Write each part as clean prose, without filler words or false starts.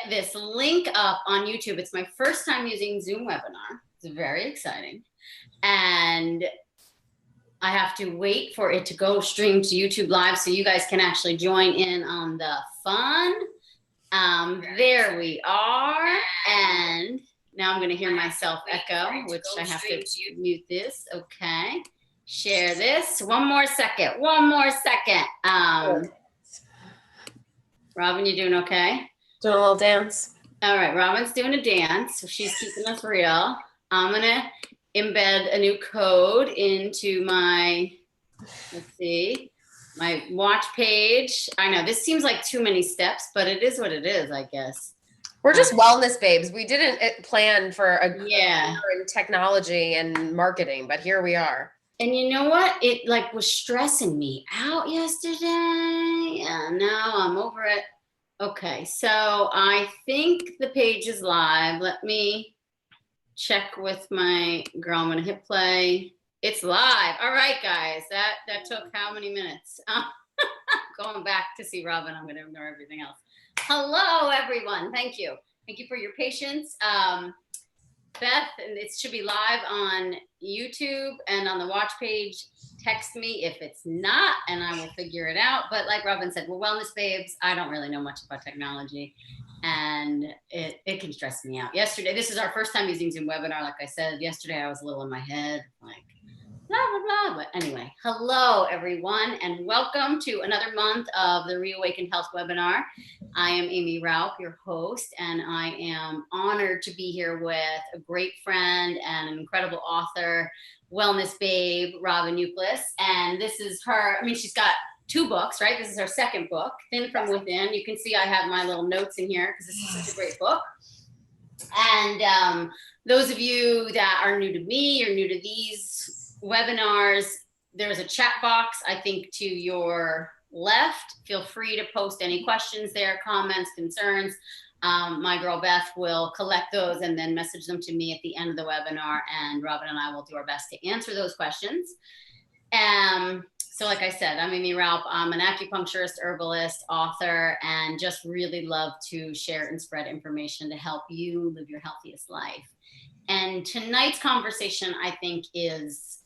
get this link up on YouTube. It's my first time using Zoom webinar. It's very exciting. And I have to wait for it to go stream to YouTube Live so you guys can actually join in on the fun. There we are. And now I'm going to hear myself echo, which I have to mute this. Okay. Share this. One more second. Robyn, you doing okay? Doing a little dance. All right. Robyn's doing a dance. So she's keeping us real. I'm going to embed a new code into my, let's see, my watch page. I know this seems like too many steps, but it is what it is, I guess. We're just wellness babes. We didn't plan for a career in technology and marketing, but here we are. And you know what? It like was stressing me out yesterday. Yeah, now I'm over it. Okay, so I think the page is live. Let me check with my girl. I'm gonna hit play. It's live. All right, guys. That took how many minutes? Going back to see Robyn. I'm gonna ignore everything else. Hello, everyone. Thank you. Thank you for your patience. Beth, and it should be live on YouTube and on the watch page. Text me if it's not, and I will figure it out. But like Robyn said, we're wellness babes. I don't really know much about technology, and it can stress me out. Yesterday, this is our first time using Zoom webinar. Like I said, yesterday I was a little in my head, like blah, blah, blah. But anyway, hello, everyone, and welcome to another month of the Reawakened Health Webinar. I am Aimee Raupp, your host, and I am honored to be here with a great friend and an incredible author, wellness babe, Robyn Youkilis. And this is her, I mean, she's got 2 books, right? This is her second book, Thin from Within. You can see I have my little notes in here because this is such a great book. And those of you that are new to me or new to these webinars, there's a chat box, I think, to your left. Feel free to post any questions there, comments, concerns. My girl Beth will collect those and then message them to me at the end of the webinar, and Robyn and I will do our best to answer those questions. So like I said, I'm Aimee Raupp. I'm an acupuncturist, herbalist, author, and just really love to share and spread information to help you live your healthiest life. And tonight's conversation, I think, is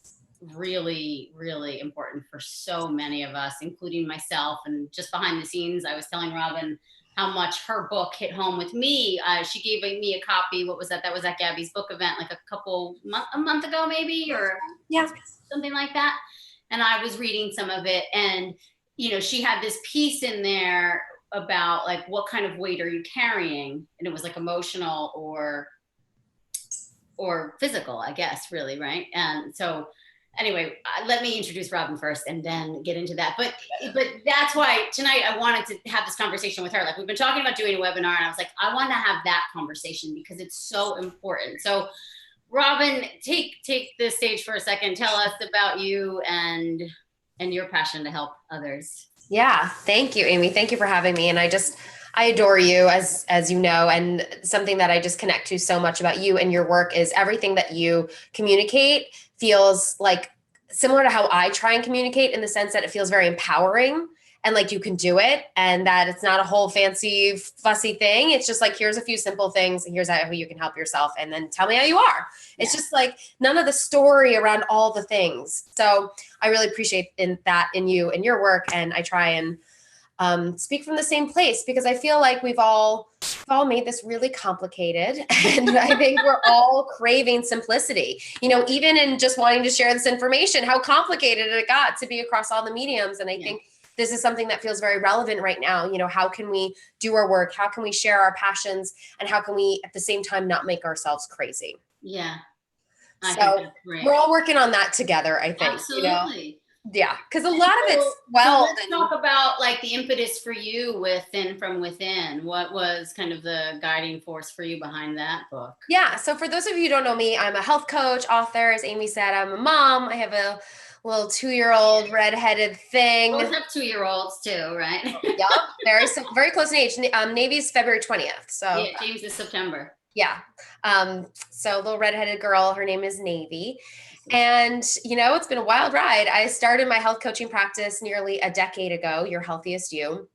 really, really important for so many of us, including myself. And just behind the scenes, I was telling Robyn how much her book hit home with me. She gave me a copy. What was that? That was at Gabby's book event, like a month ago, maybe, or something like that. And I was reading some of it, and you know, she had this piece in there about like, what kind of weight are you carrying? And it was like emotional or physical, I guess, really, right? And so anyway, let me introduce Robyn first and then get into that. But that's why tonight I wanted to have this conversation with her. Like, we've been talking about doing a webinar, and I was like, I want to have that conversation because it's so important. So Robyn, take the stage for a second. Tell us about you and your passion to help others. Yeah, thank you, Aimee. Thank you for having me. And I adore you, as you know, and something that I just connect to so much about you and your work is everything that you communicate feels like similar to how I try and communicate, in the sense that it feels very empowering and like you can do it, and that it's not a whole fancy fussy thing. It's just like, here's a few simple things, and here's how you can help yourself, and then tell me how you are. It's just like none of the story around all the things. So I really appreciate that in you and your work, and I try and speak from the same place, because I feel like we've all made this really complicated, and I think we're all craving simplicity. You know, even in just wanting to share this information, how complicated it got to be across all the mediums. And I think this is something that feels very relevant right now. You know, how can we do our work? How can we share our passions? And how can we at the same time not make ourselves crazy? Yeah. So we're all working on that together, I think. Absolutely. You know? Yeah, because a lot of it's so let's talk about like the impetus for you with Thin from Within. What was kind of the guiding force for you behind that book? Yeah, so for those of you who don't know me, I'm a health coach, author. As Aimee said, I'm a mom. I have a little 2-year-old redheaded thing. Both have 2-year-olds too, right? Yep, very close in age. Navy's February 20th. So yeah, James is September. Yeah. So little redheaded girl, her name is Navy. And, you know, it's been a wild ride. I started my health coaching practice nearly a decade ago, Your Healthiest You.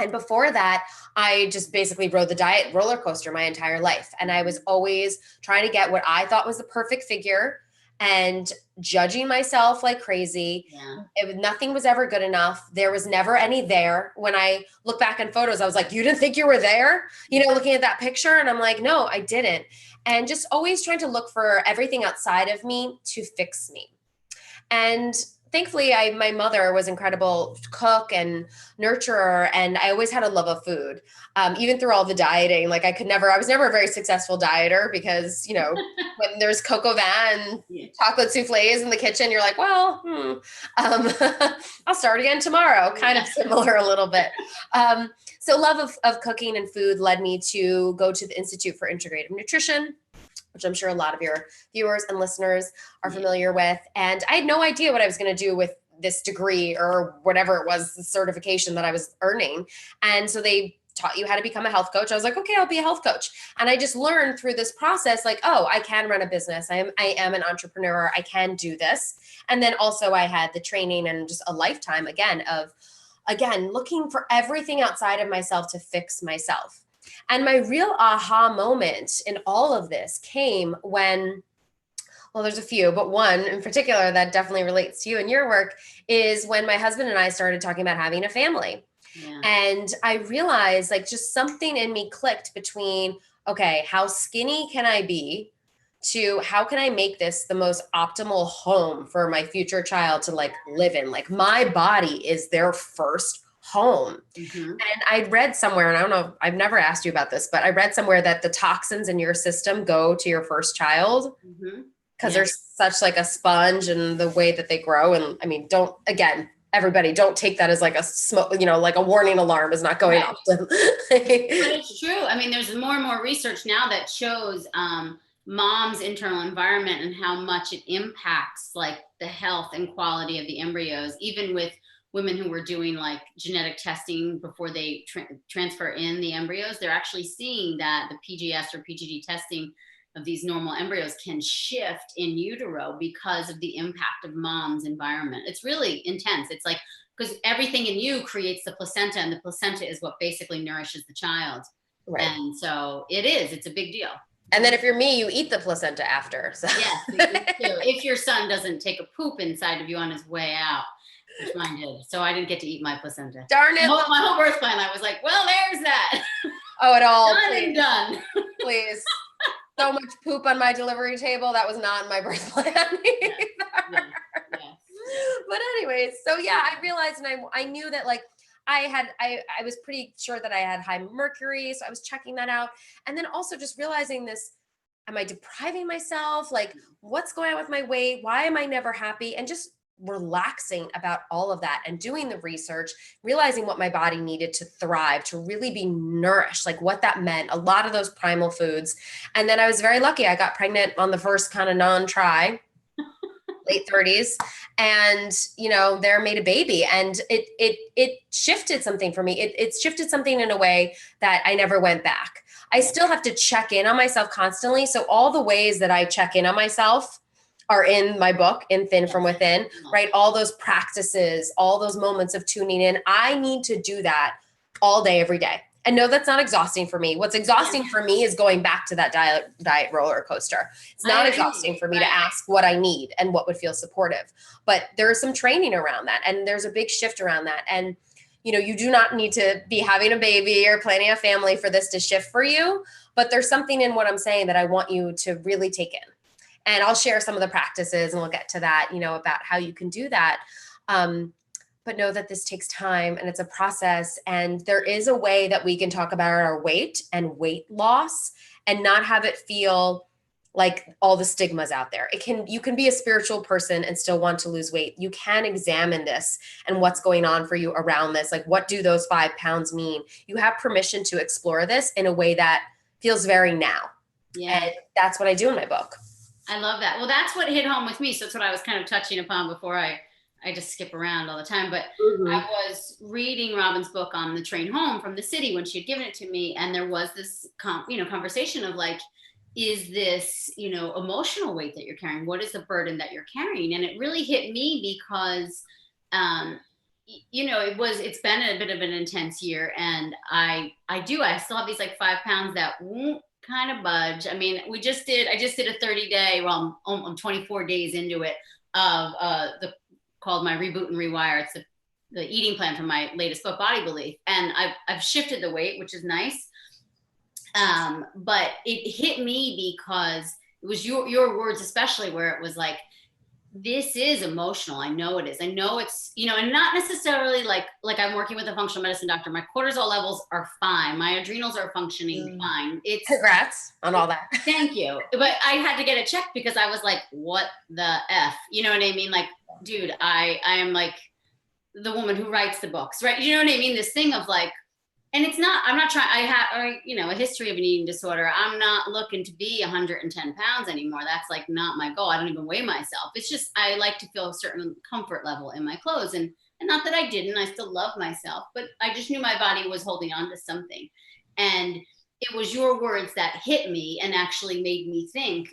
And before that, I just basically rode the diet roller coaster my entire life. And I was always trying to get what I thought was the perfect figure and judging myself like crazy. Yeah. Nothing was ever good enough. There was never any there. When I look back on photos, I was like, you didn't think you were there? You know, looking at that picture. And I'm like, no, I didn't. And just always trying to look for everything outside of me to fix me. And thankfully, my mother was incredible cook and nurturer, and I always had a love of food. Even through all the dieting, like I was never a very successful dieter because, you know, when there's coq au vin and chocolate soufflés in the kitchen, you're like, well, I'll start again tomorrow. Kind of similar a little bit. So love of cooking and food led me to go to the Institute for Integrative Nutrition, which I'm sure a lot of your viewers and listeners are familiar with. And I had no idea what I was going to do with this degree or whatever it was, the certification that I was earning. And so they taught you how to become a health coach. I was like, okay, I'll be a health coach. And I just learned through this process, like, oh, I can run a business. I am an entrepreneur. I can do this. And then also I had the training and just a lifetime of looking for everything outside of myself to fix myself. And my real aha moment in all of this came when, well, there's a few, but one in particular that definitely relates to you and your work is when my husband and I started talking about having a family. Yeah. And I realized like just something in me clicked between, okay, how skinny can I be to how can I make this the most optimal home for my future child to like live in? Like my body is their first home. Mm-hmm. And I read somewhere, and I don't know, I've never asked you about this, but I read somewhere that the toxins in your system go to your first child because they're such like a sponge and the way that they grow. And I mean, everybody don't take that as like a smoke, like a warning alarm is not going off. But it's true. I mean, there's more and more research now that shows mom's internal environment and how much it impacts like the health and quality of the embryos, even with women who were doing like genetic testing before they transfer in the embryos. They're actually seeing that the PGS or PGD testing of these normal embryos can shift in utero because of the impact of mom's environment. It's really intense. It's like, because everything in you creates the placenta, and the placenta is what basically nourishes the child. Right. And so it's a big deal. And then if you're me, you eat the placenta after. So. Yes, we do too. If your son doesn't take a poop inside of you on his way out, which mine did. So I didn't get to eat my placenta. Darn it. My whole birth plan, I was like, well, there's that. Oh, it all. Done and done. Please. So much poop on my delivery table. That was not in my birth plan either. Yeah. But anyways, so yeah, I realized, and I knew that like I was pretty sure that I had high mercury. So I was checking that out. And then also just realizing this, am I depriving myself? Like what's going on with my weight? Why am I never happy? And just relaxing about all of that and doing the research, realizing what my body needed to thrive, to really be nourished, like what that meant, a lot of those primal foods. And then I was very lucky. I got pregnant on the first kind of non-try, late 30s. And, there made a baby, and it shifted something for me. It shifted something in a way that I never went back. I still have to check in on myself constantly. So all the ways that I check in on myself are in my book, In Thin From Within, right? All those practices, all those moments of tuning in. I need to do that all day, every day. And no, that's not exhausting for me. What's exhausting for me is going back to that diet roller coaster. It's not exhausting for me to ask what I need and what would feel supportive. But there is some training around that. And there's a big shift around that. And, you do not need to be having a baby or planning a family for this to shift for you. But there's something in what I'm saying that I want you to really take in. And I'll share some of the practices, and we'll get to that, about how you can do that. But know that this takes time, and it's a process. And there is a way that we can talk about our weight and weight loss and not have it feel like all the stigmas out there. You can be a spiritual person and still want to lose weight. You can examine this and what's going on for you around this. Like, what do those 5 pounds mean? You have permission to explore this in a way that feels very now. Yeah. And that's what I do in my book. I love that. Well, that's what hit home with me. So that's what I was kind of touching upon before I just skip around all the time. But I was reading Robyn's book on the train home from the city when she had given it to me. And there was this, conversation of like, is this, emotional weight that you're carrying? What is the burden that you're carrying? And it really hit me because, it's been a bit of an intense year, and I still have these like 5 pounds that won't kind of budge. I mean, I just did a 30-day, well, I'm 24 days into it, of called my Reboot and Rewire. It's the eating plan for my latest book, Body Belief. And I've shifted the weight, which is nice. But it hit me because it was your words, especially, where it was like, this is emotional. I know it is. I know it's, and not necessarily like I'm working with a functional medicine doctor. My cortisol levels are fine. My adrenals are functioning fine. It's Congrats on all that. Thank you. But I had to get it checked because I was like, what the F? You know what I mean? Like, dude, I am like the woman who writes the books, right? You know what I mean? This thing of like, and I'm not trying, I have, a history of an eating disorder. I'm not looking to be 110 pounds anymore. That's like not my goal. I don't even weigh myself. It's just, I like to feel a certain comfort level in my clothes. And not that I didn't, I still love myself, but I just knew my body was holding on to something. And it was your words that hit me and actually made me think,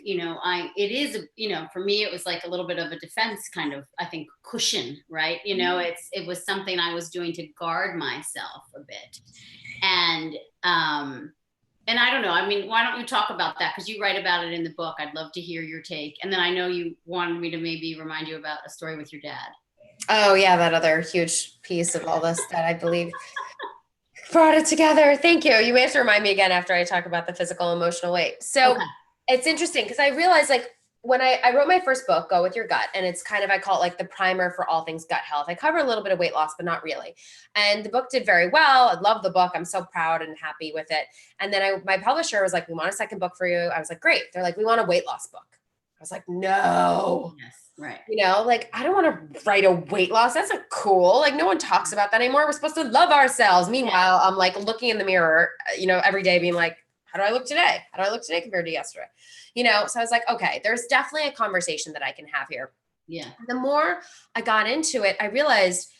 for me, it was like a little bit of a defense kind of, I think, cushion, right? It was something I was doing to guard myself a bit. And I don't know, I mean, why don't you talk about that? Because you write about it in the book. I'd love to hear your take. And then I know you wanted me to maybe remind you about a story with your dad. Oh yeah, that other huge piece of all this that I believe brought it together. Thank you. You may have to remind me again after I talk about the physical, emotional weight. So okay. It's interesting because I realized, like, when I wrote my first book, Go With Your Gut, and it's kind of, I call it like the primer for all things gut health. I cover a little bit of weight loss, but not really. And the book did very well. I love the book. I'm so proud and happy with it. And then my publisher was like, we want a second book for you. I was like, great. They're like, we want a weight loss book. I was like, no. Yes. Right. Like, I don't want to write a weight loss. That's not cool. Like, no one talks about that anymore. We're supposed to love ourselves. Meanwhile, I'm like looking in the mirror, every day being like, how do I look today? How do I look today compared to yesterday? So I was like, okay, there's definitely a conversation that I can have here. Yeah. The more I got into it, I realized,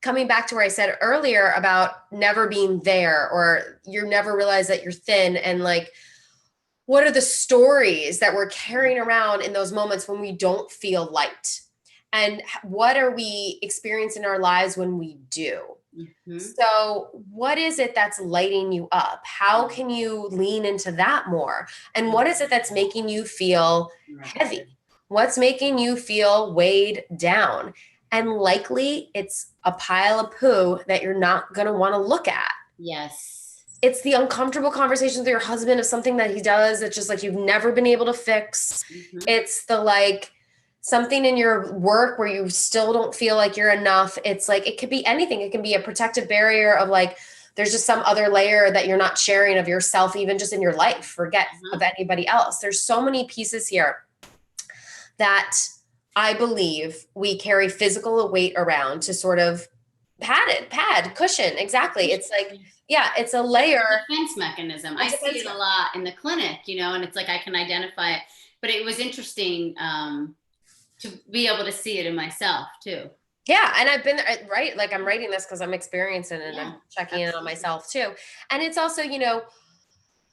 coming back to where I said earlier about never being there, or you never realize that you're thin, and like, what are the stories that we're carrying around in those moments when we don't feel light? And what are we experiencing in our lives when we do? Mm-hmm. So what is it that's lighting you up? How can you lean into that more? And what is it that's making you feel heavy? What's making you feel weighed down? And likely it's a pile of poo that you're not going to want to look at. Yes. It's the uncomfortable conversations with your husband of something that he does that's just like you've never been able to fix. Mm-hmm. It's the like something in your work where you still don't feel like you're enough. It's like, it could be anything. It can be a protective barrier of like, there's just some other layer that you're not sharing of yourself, even just in your life. Forget of anybody else. There's so many pieces here that I believe we carry physical weight around to sort of pad, cushion. Exactly. It's like, yeah, it's a layer. Defense mechanism. I see it a lot in the clinic, and it's like I can identify it. But it was interesting to be able to see it in myself too. Yeah. And I've been right. Like, I'm writing this because I'm experiencing it and I'm checking in on myself too. And it's also,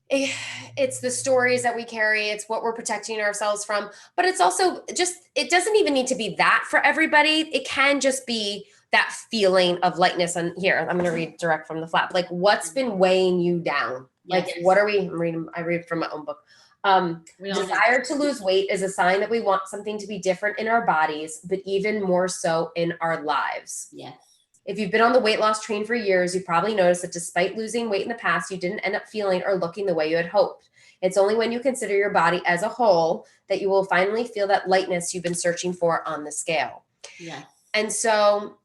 it's the stories that we carry. It's what we're protecting ourselves from. But it's also just, it doesn't even need to be that for everybody. It can just be that feeling of lightness. And here, I'm going to read direct from the flap. Like, what's been weighing you down? Like, what are we I read from my own book. Desire to lose weight is a sign that we want something to be different in our bodies, but even more so in our lives. Yes. If you've been on the weight loss train for years, you've probably noticed that despite losing weight in the past, you didn't end up feeling or looking the way you had hoped. It's only when you consider your body as a whole that you will finally feel that lightness you've been searching for on the scale. Yeah. And so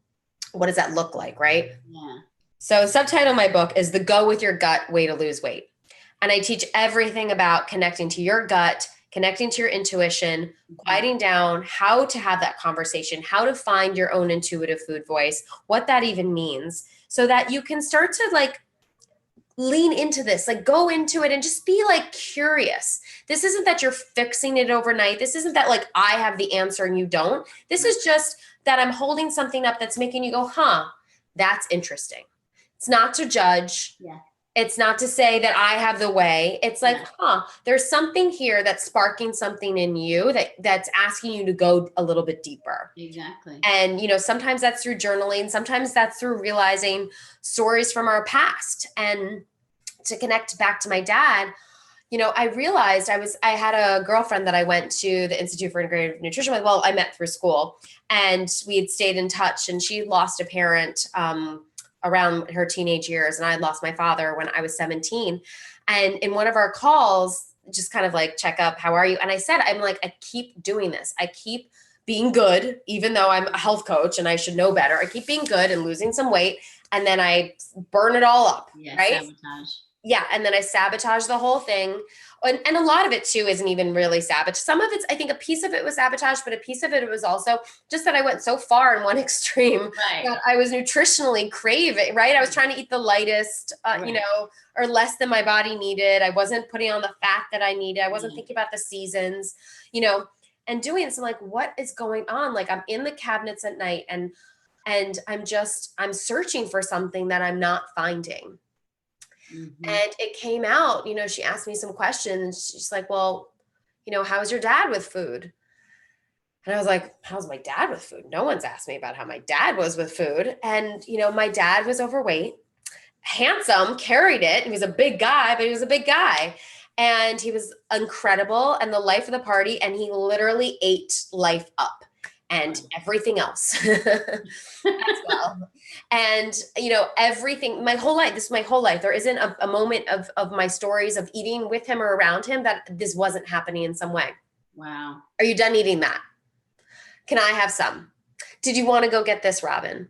what does that look like, right? Yeah. So subtitle of my book is The Go With Your Gut Way to Lose Weight. And I teach everything about connecting to your gut, connecting to your intuition, quieting down, how to have that conversation, how to find your own intuitive food voice, what that even means, so that you can start to like lean into this, like go into it and just be like curious. This isn't that you're fixing it overnight. This isn't that like I have the answer and you don't. This is just that I'm holding something up that's making you go, huh, that's interesting. It's not to judge. Yeah. It's not to say that I have the way. It's like, there's something here that's sparking something in you that's asking you to go a little bit deeper. Exactly. And, sometimes that's through journaling. Sometimes that's through realizing stories from our past. And to connect back to my dad, I realized I had a girlfriend that I went to the Institute for Integrative Nutrition with. Well, I met through school, and we had stayed in touch, and she lost a parent, around her teenage years. And I had lost my father when I was 17. And in one of our calls, just kind of like check up, how are you? And I said, I keep doing this. I keep being good, even though I'm a health coach and I should know better. I keep being good and losing some weight. And then I burn it all up. Yeah, right? sabotage. Yeah. And then I sabotage the whole thing. And a lot of it too isn't even really sabotage. Some of it's, I think a piece of it was sabotage, but a piece of it was also just that I went so far in one extreme that I was nutritionally craving, right? I was trying to eat the lightest, or less than my body needed. I wasn't putting on the fat that I needed. I wasn't thinking about the seasons, and doing this. I'm like, what is going on? Like, I'm in the cabinets at night and I'm searching for something that I'm not finding. Mm-hmm. And it came out, she asked me some questions. She's like, well, how's your dad with food? And I was like, how's my dad with food? No one's asked me about how my dad was with food. And, my dad was overweight, handsome, carried it. He was a big guy, but he was a big guy. And he was incredible and the life of the party. And he literally ate life up and everything else as well. And, everything, my whole life, this is my whole life. There isn't a moment of my stories of eating with him or around him that this wasn't happening in some way. Wow. Are you done eating that? Can I have some? Did you want to go get this, Robyn?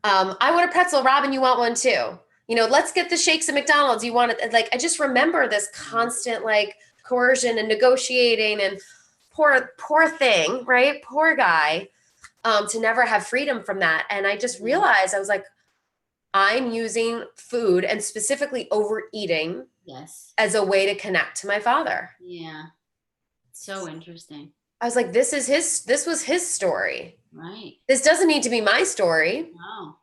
I want a pretzel. Robyn, you want one too? Let's get the shakes at McDonald's. You want it? Like, I just remember this constant coercion and negotiating and poor thing, right? Poor guy, to never have freedom from that. And I just realized, I was like, I'm using food and specifically overeating as a way to connect to my father. Yeah. So interesting. I was like, this was his story. Right. This doesn't need to be my story. No.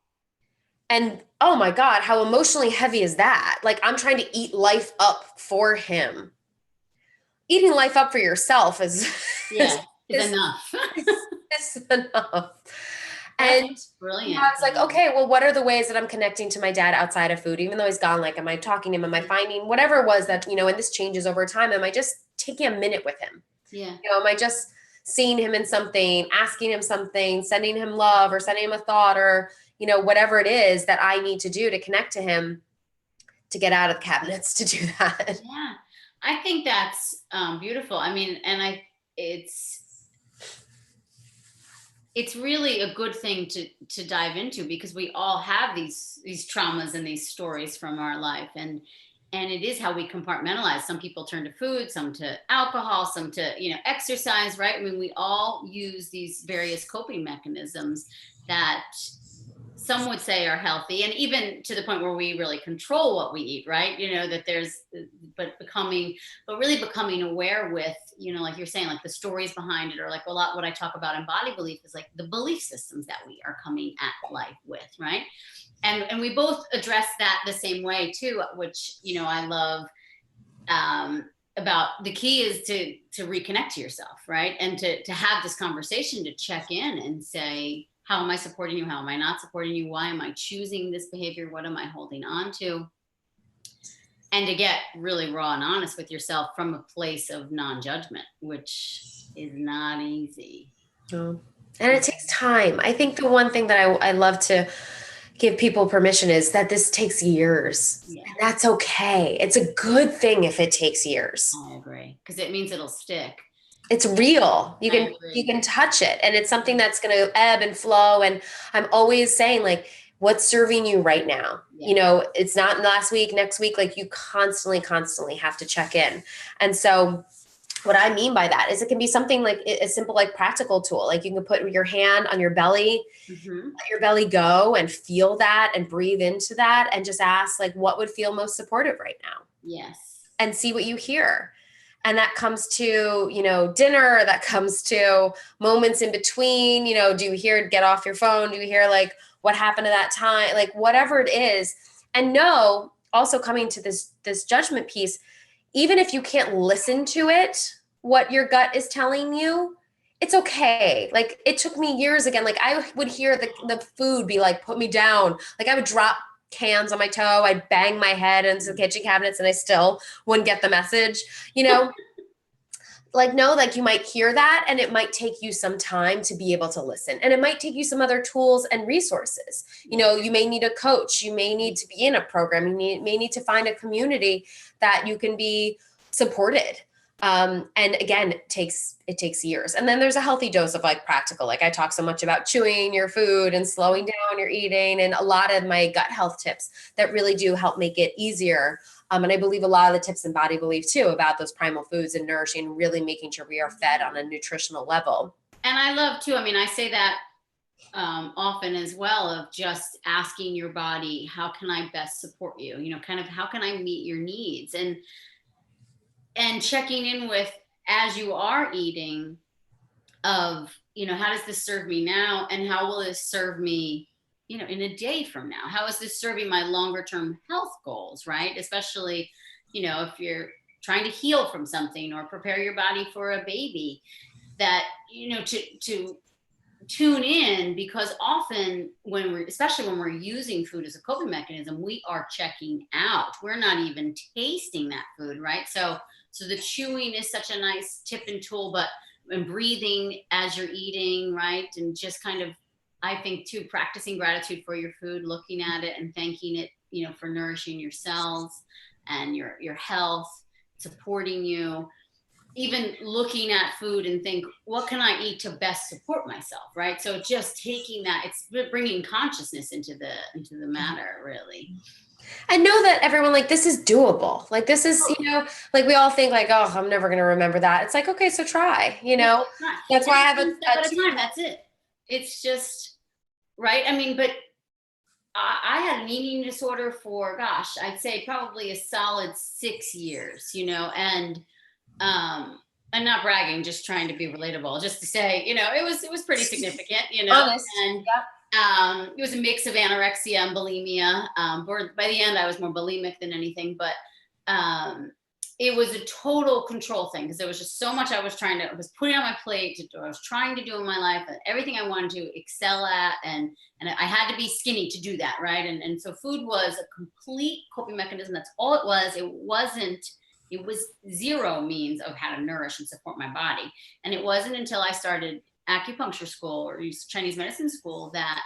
And oh my God, how emotionally heavy is that? Like, I'm trying to eat life up for him. Eating life up for yourself is enough. It's enough. That's brilliant. I was like, okay, well, what are the ways that I'm connecting to my dad outside of food? Even though he's gone, am I talking to him? Am I finding whatever it was that, and this changes over time. Am I just taking a minute with him? Yeah. Am I just seeing him in something, asking him something, sending him love or sending him a thought or, whatever it is that I need to do to connect to him, to get out of the cabinets to do that. Yeah. I think that's beautiful. I mean, and it's really a good thing to dive into, because we all have these traumas and these stories from our life, and it is how we compartmentalize. Some people turn to food, some to alcohol, some to exercise, right? I mean, we all use these various coping mechanisms that some would say are healthy, and even to the point where we really control what we eat, right? That there's, but really becoming aware with, like you're saying, like the stories behind it, or like a lot what I talk about in body belief is like the belief systems that we are coming at life with, right? And we both address that the same way too, which, I love, about the key is to reconnect to yourself, right? And to have this conversation, to check in and say, how am I supporting you? How am I not supporting you? Why am I choosing this behavior? What am I holding on to? And to get really raw and honest with yourself from a place of non-judgment, which is not easy. And it takes time. I think the one thing that I love to give people permission is that this takes years. Yeah. And that's okay. It's a good thing if it takes years. I agree. Because it means it'll stick. It's real. You can touch it, and it's something that's going to ebb and flow. And I'm always saying, like, what's serving you right now? Yeah. It's not last week, next week. Like, you constantly have to check in. And so what I mean by that is it can be something like a simple, like practical tool. Like, you can put your hand on your belly, let your belly go and feel that and breathe into that, and just ask, like, what would feel most supportive right now? Yes. And see what you hear. And that comes to, dinner, that comes to moments in between, do you hear get off your phone? Do you hear like what happened to that time? Like, whatever it is. And know also coming to this judgment piece, even if you can't listen to it, what your gut is telling you, it's okay. Like, it took me years again. Like, I would hear the food be like, put me down. Like, I would drop cans on my toe. I'd bang my head into the kitchen cabinets and I still wouldn't get the message, you know? Like, no, like, you might hear that and it might take you some time to be able to listen. And it might take you some other tools and resources. You know, you may need a coach, you may need to be in a program, may need to find a community that you can be supported. And again, it takes years. And then there's a healthy dose of like practical, like I talk so much about chewing your food and slowing down your eating, and a lot of my gut health tips that really do help make it easier. And I believe a lot of the tips in Body Belief too, about those primal foods and nourishing, really making sure we are fed on a nutritional level. And I love too, I mean, I say that often as well, of just asking your body, how can I best support you? You know, kind of how can I meet your needs? And checking in with, as you are eating, of, you know, how does this serve me now? And how will this serve me, you know, in a day from now? How is this serving my longer term health goals, right? Especially, you know, if you're trying to heal from something or prepare your body for a baby, that, you know, to tune in, because often especially when we're using food as a coping mechanism, we are checking out. We're not even tasting that food, right? So the chewing is such a nice tip and tool, and breathing as you're eating, right? And just kind of, I think too, practicing gratitude for your food, looking at it and thanking it, you know, for nourishing your cells and your health, supporting you. Even looking at food and think, what can I eat to best support myself, right? So just taking that, it's bringing consciousness into the matter, really. And know that everyone, like, this is doable. Like, this is, you know, like, we all think like, oh, I'm never going to remember that. It's like, okay, so try, you know, that's why I have a step at a time. That's it. It's just, right. I mean, but I had an eating disorder for, gosh, I'd say probably a solid 6 years, you know, and not bragging, just trying to be relatable, just to say, you know, it was pretty significant, you know. Honest. And it was a mix of anorexia and bulimia. By the end, I was more bulimic than anything, but it was a total control thing, because there was just so much I was putting on my plate, I was trying to do in my life, and everything I wanted to excel at, and I had to be skinny to do that, right? And so food was a complete coping mechanism. That's all it was. It was zero means of how to nourish and support my body. And it wasn't until I started acupuncture school or Chinese medicine school that,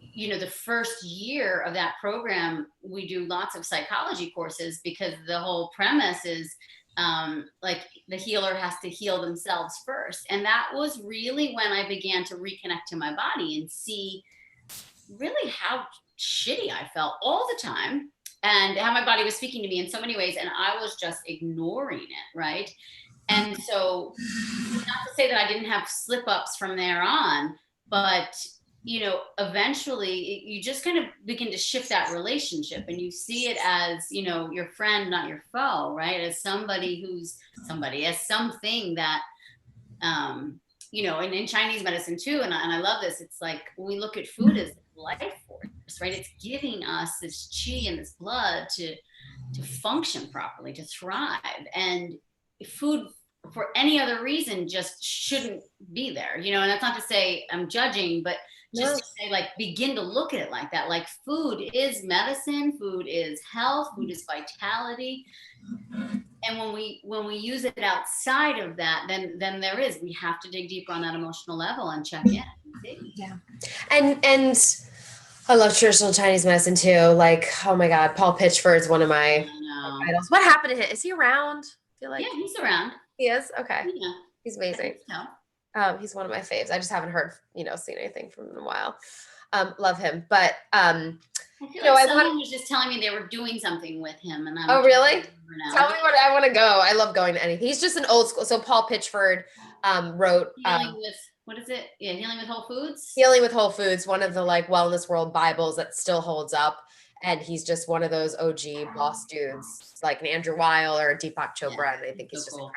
you know, the first year of that program, we do lots of psychology courses, because the whole premise is like the healer has to heal themselves first. And that was really when I began to reconnect to my body and see really how shitty I felt all the time, and how my body was speaking to me in so many ways, and I was just ignoring it, right? And so, not to say that I didn't have slip ups from there on, but, you know, eventually you just kind of begin to shift that relationship, and you see it as, you know, your friend, not your foe, right? As somebody, as something that, you know, and in Chinese medicine too, and I love this, it's like, we look at food as life force, right? It's giving us this chi and this blood to function properly, to thrive. And food, for any other reason, just shouldn't be there, you know. And that's not to say I'm judging, but just to say, like, begin to look at it like that. Like, food is medicine, food is health, food is vitality. And when we use it outside of that, then we have to dig deeper on that emotional level and check in. Yeah. And I love traditional Chinese medicine too. Like, oh my God, Paul Pitchford is one of my idols. What happened to him? Is he around? I feel like, yeah, he's around. He is? Okay. Yeah. He's amazing. He's one of my faves. I just haven't heard, you know, seen anything from him in a while. Love him. But I feel like someone was just telling me they were doing something with him, and oh, really? Tell me what I want to go. I love going to anything. He's just an old school. So Paul Pitchford wrote Healing with, what is it? Yeah, Healing with Whole Foods. Healing with Whole Foods, one of the like wellness world Bibles that still holds up. And he's just one of those OG boss dudes, like an Andrew Weil or a Deepak Chopra, and I think he's just cool.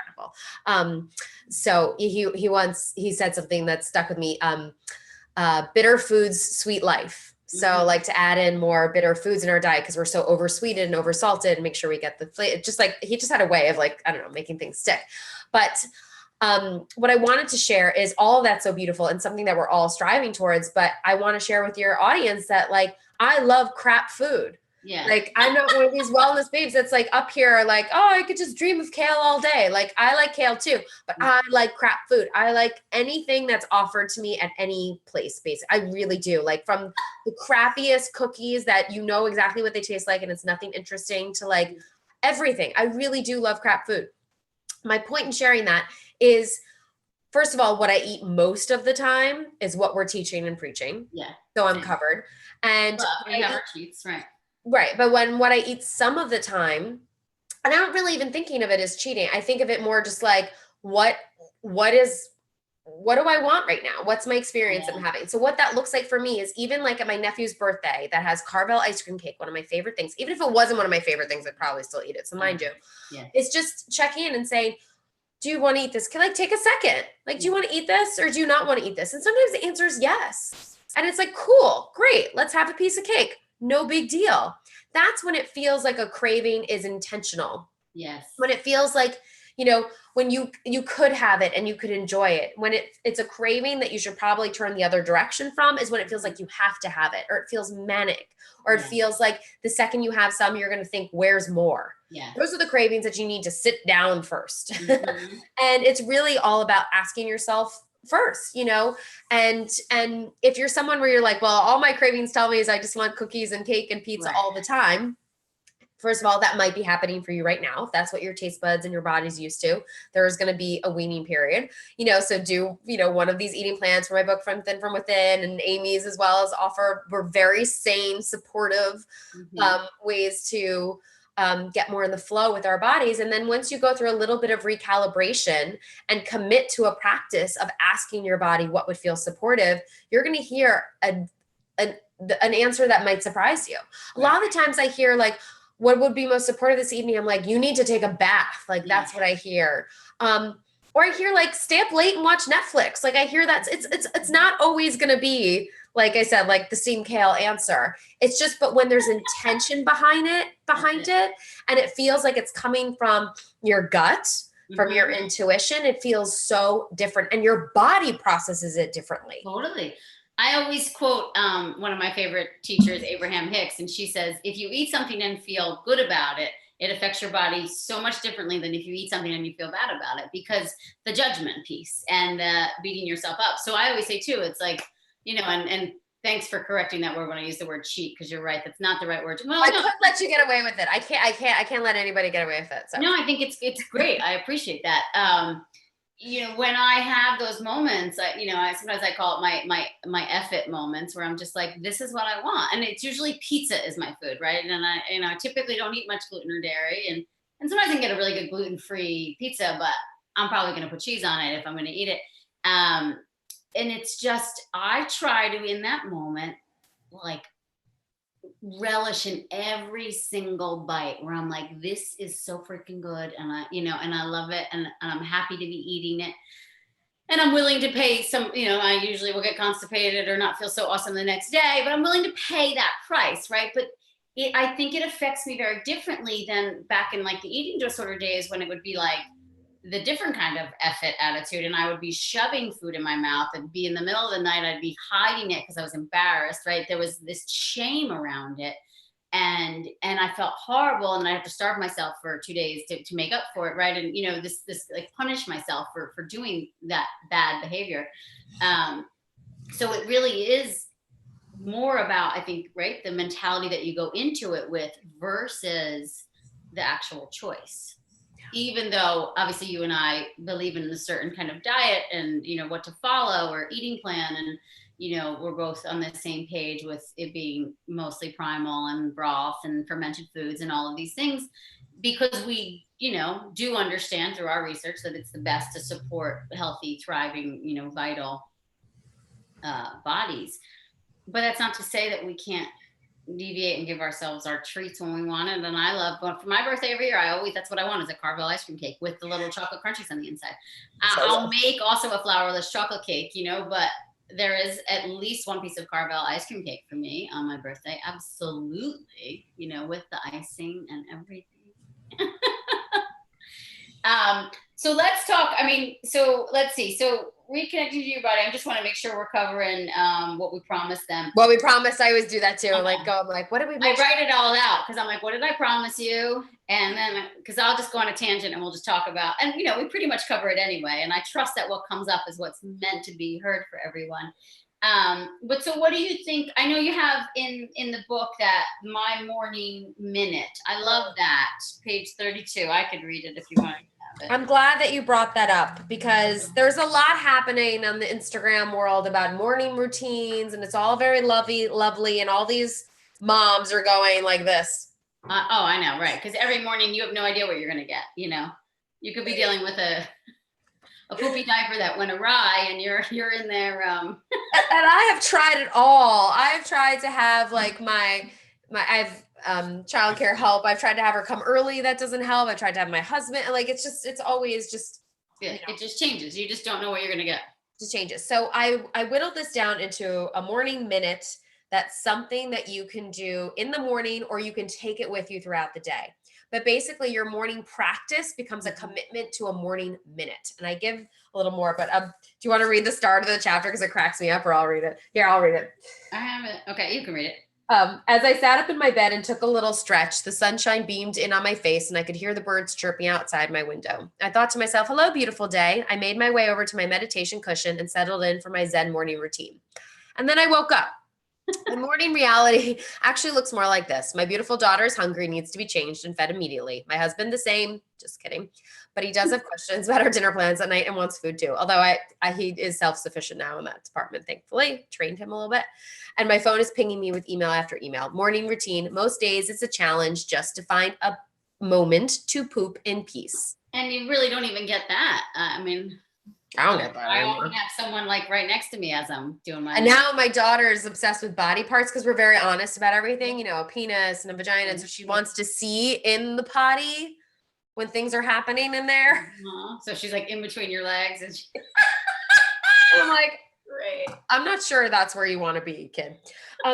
Incredible. So he said something that stuck with me. Bitter foods, sweet life. So like to add in more bitter foods in our diet because we're so oversweeted and oversalted, and make sure we get the flavor. Just like he just had a way of like, I don't know, making things stick. But what I wanted to share is all of that's so beautiful and something that we're all striving towards. But I want to share with your audience that like, I love crap food. Yeah. Like I'm not one of these wellness babes that's like up here, like, oh, I could just dream of kale all day. Like I like kale too, but I like crap food. I like anything that's offered to me at any place, basically. I really do. Like from the crappiest cookies that you know exactly what they taste like and it's nothing interesting to like everything. I really do love crap food. My point in sharing that is, first of all, what I eat most of the time is what we're teaching and preaching. Yeah. So I'm covered. And we have our cheats, right? Right. But what I eat some of the time, and I don't really even thinking of it as cheating. I think of it more just like, what do I want right now? What's my experience I'm having? So what that looks like for me is even like at my nephew's birthday that has Carvel ice cream cake, one of my favorite things. Even if it wasn't one of my favorite things, I'd probably still eat it. So mind you, it's just checking in and saying, do you want to eat this? Can like take a second? Like, do you want to eat this or do you not want to eat this? And sometimes the answer is yes. And it's like, cool, great. Let's have a piece of cake. No big deal. That's when it feels like a craving is intentional. Yes. When it feels like, you know, when you could have it and you could enjoy it. When it's a craving that you should probably turn the other direction from is when it feels like you have to have it, or it feels manic, or it feels like the second you have some, you're going to think, where's more? Yeah. Those are the cravings that you need to sit down first. And it's really all about asking yourself first, you know, and if you're someone where you're like, well, all my cravings tell me is I just want cookies and cake and pizza all the time. First of all, that might be happening for you right now. If that's what your taste buds and your body's used to, there's going to be a weaning period, you know, so do, you know, one of these eating plans for my book, From Thin From Within, and Aimee's as well, as we're very sane, supportive ways to get more in the flow with our bodies. And then once you go through a little bit of recalibration and commit to a practice of asking your body what would feel supportive, you're going to hear an answer that might surprise you. A lot of the times I hear like, what would be most supportive this evening? I'm like, you need to take a bath. Like that's what I hear. Or I hear like stay up late and watch Netflix. Like I hear that it's not always going to be, like I said, like the steamed kale answer. It's just, but when there's intention behind it, and it feels like it's coming from your gut, from your intuition, it feels so different, and your body processes it differently. Totally. I always quote one of my favorite teachers, Abraham Hicks, and she says, if you eat something and feel good about it, it affects your body so much differently than if you eat something and you feel bad about it, because the judgment piece and beating yourself up. So I always say too, it's like, you know, and thanks for correcting that word when I use the word cheat, because you're right, that's not the right word. Well, I couldn't let you get away with it. I can't let anybody get away with it. So. No, I think it's great. I appreciate that. You know, when I have those moments, you know, sometimes I call it my F it moments, where I'm just like, this is what I want. And it's usually pizza is my food, right? And I typically don't eat much gluten or dairy. And sometimes I can get a really good gluten-free pizza, but I'm probably going to put cheese on it if I'm going to eat it. And it's just, I try to, in that moment, like, relish in every single bite, where I'm like, this is so freaking good, and I love it, and I'm happy to be eating it, and I'm willing to pay some, you know, I usually will get constipated or not feel so awesome the next day, but I'm willing to pay that price, right? But I think it affects me very differently than back in like the eating disorder days, when it would be like the different kind of F it attitude, and I would be shoving food in my mouth and be in the middle of the night, I'd be hiding it because I was embarrassed, right? There was this shame around it, and I felt horrible, and I have to starve myself for 2 days to make up for it, right? And you know, this like punish myself for doing that bad behavior. So it really is more about, I think, right, the mentality that you go into it with versus the actual choice. Even though obviously you and I believe in a certain kind of diet and, you know, what to follow or eating plan, and, you know, we're both on the same page with it being mostly primal and broth and fermented foods and all of these things, because we, you know, do understand through our research that it's the best to support healthy, thriving, you know, vital bodies. But that's not to say that we can't deviate and give ourselves our treats when we want it. And I love, for my birthday every year, that's what I want, is a Carvel ice cream cake with the little chocolate crunchies on the inside. I'll make also a flourless chocolate cake, you know, but there is at least one piece of Carvel ice cream cake for me on my birthday. Absolutely. You know, with the icing and everything. So let's talk. I mean, so let's see. So reconnecting to your body. I just want to make sure we're covering what we promised them. Well, we promised. I always do that too. Like, I'm like, what did we make? I write it all out because I'm like, what did I promise you? And then, because I'll just go on a tangent and we'll just talk about, and you know, we pretty much cover it anyway. And I trust that what comes up is what's meant to be heard for everyone. But so what do you think? I know you have in the book that My Morning Minute. I love that. Page 32. I could read it if you want to have it. I'm glad that you brought that up because there's a lot happening on the Instagram world about morning routines, and it's all very lovely, and all these moms are going like this. Oh, I know, right? Because every morning you have no idea what you're going to get. You know, you could be dealing with a poopy diaper that went awry, and you're in there. And I have tried it all. I've tried to have like my I've childcare help. I've tried to have her come early. That doesn't help. I tried to have my husband. Like it's always just it just changes. You just don't know what you're gonna get. It just changes. So I whittled this down into a morning minute. That's something that you can do in the morning, or you can take it with you throughout the day. But basically your morning practice becomes a commitment to a morning minute. And I give a little more, but do you want to read the start of the chapter? Because it cracks me up, or I'll read it. Here, I'll read it. I have it. Okay, you can read it. As I sat up in my bed and took a little stretch, the sunshine beamed in on my face and I could hear the birds chirping outside my window. I thought to myself, hello, beautiful day. I made my way over to my meditation cushion and settled in for my Zen morning routine. And then I woke up. The morning reality actually looks more like this. My beautiful daughter is hungry, needs to be changed and fed immediately. My husband the same, just kidding. But he does have questions about our dinner plans at night and wants food too. Although he is self-sufficient now in that department, thankfully. Trained him a little bit. And my phone is pinging me with email after email. Morning routine. Most days it's a challenge just to find a moment to poop in peace. And you really don't even get that. I mean, I don't get that. I often have someone like right next to me as I'm doing my. And now my daughter is obsessed with body parts because we're very honest about everything, you know, a penis and a vagina. And so she wants to see in the potty when things are happening in there. So she's like in between your legs. And I'm like, great. I'm not sure that's where you want to be, kid.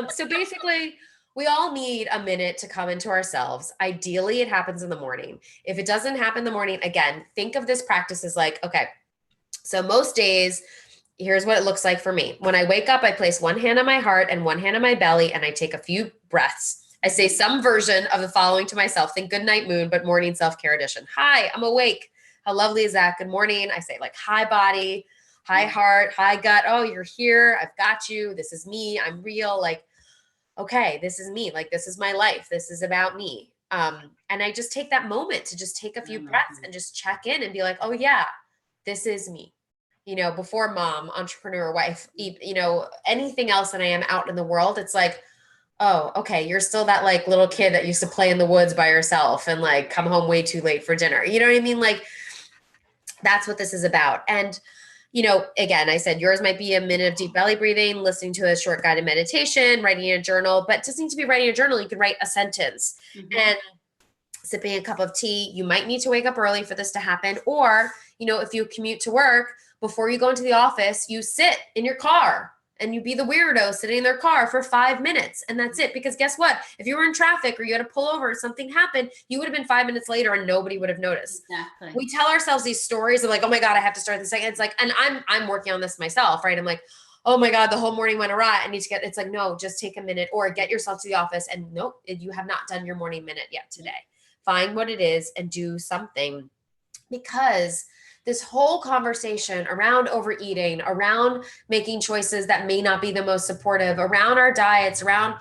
So basically, we all need a minute to come into ourselves. Ideally, it happens in the morning. If it doesn't happen in the morning, again, think of this practice as like, okay, so most days, here's what it looks like for me. When I wake up, I place one hand on my heart and one hand on my belly, and I take a few breaths. I say some version of the following to myself. Think good night moon, but morning self-care edition. Hi, I'm awake. How lovely is that? Good morning. I say like, hi body, hi heart, hi gut. Oh, you're here. I've got you. This is me. I'm real. Like, okay, this is me. Like, this is my life. This is about me. And I just take that moment to just take a few breaths and just check in and be like, oh yeah, this is me. You know, before mom, entrepreneur, wife, you know, anything else that I am out in the world, it's like, oh, okay, you're still that like little kid that used to play in the woods by yourself and like come home way too late for dinner. You know what I mean? Like, that's what this is about. And, you know, again, I said yours might be a minute of deep belly breathing, listening to a short guided meditation, writing in a journal, but it doesn't need to be writing a journal. You can write a sentence and sipping a cup of tea. You might need to wake up early for this to happen. Or, you know, if you commute to work, before you go into the office, you sit in your car and you be the weirdo sitting in their car for 5 minutes. And that's it. Because guess what? If you were in traffic or you had to pull over, something happened, you would have been 5 minutes later and nobody would have noticed. Exactly. We tell ourselves these stories of like, oh my God, I have to start this. It's like, and I'm working on this myself, right? I'm like, oh my God, the whole morning went awry. I need to get, it's like, no, just take a minute or get yourself to the office. And nope, you have not done your morning minute yet today. Find what it is and do something, because this whole conversation around overeating, around making choices that may not be the most supportive, around our diets, around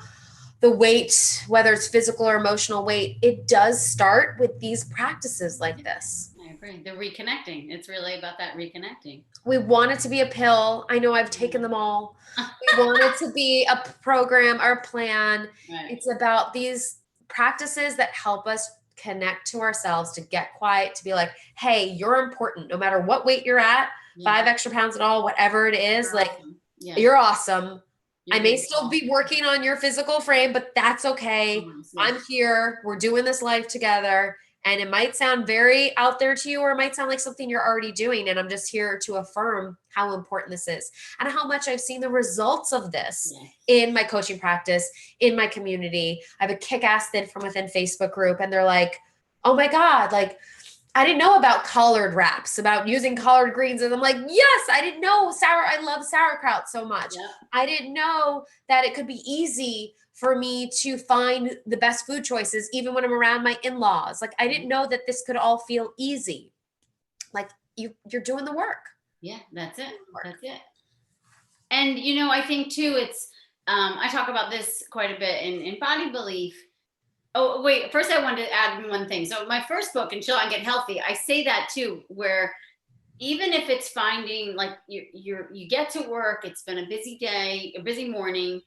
the weight, whether it's physical or emotional weight, it does start with these practices like this. I agree. The reconnecting. It's really about that reconnecting. We want it to be a pill. I know I've taken them all. We want it to be a program or a plan. Right. It's about these practices that help us connect to ourselves, to get quiet, to be like, hey, you're important. No matter what weight you're at, 5 extra pounds at all, whatever it is, you're like, awesome. You're awesome. I may still be working on your physical frame, but that's okay. I'm here. We're doing this life together. And it might sound very out there to you, or it might sound like something you're already doing. And I'm just here to affirm how important this is and how much I've seen the results of this in my coaching practice, in my community. I have a kick-ass Thin from Within Facebook group, and they're like, oh my God, like, I didn't know about collard wraps, about using collard greens. And I'm like, yes, I didn't know I love sauerkraut so much. Yeah. I didn't know that it could be easy for me to find the best food choices, even when I'm around my in-laws. Like, I didn't know that this could all feel easy. Like, you're doing the work. Yeah, that's it. That's it. And, I think too, it's, I talk about this quite a bit in Body Belief. Oh, wait, first I wanted to add one thing. So my first book, In Chill and Get Healthy, I say that too, where even if it's finding, like, you get to work, it's been a busy day, a busy morning,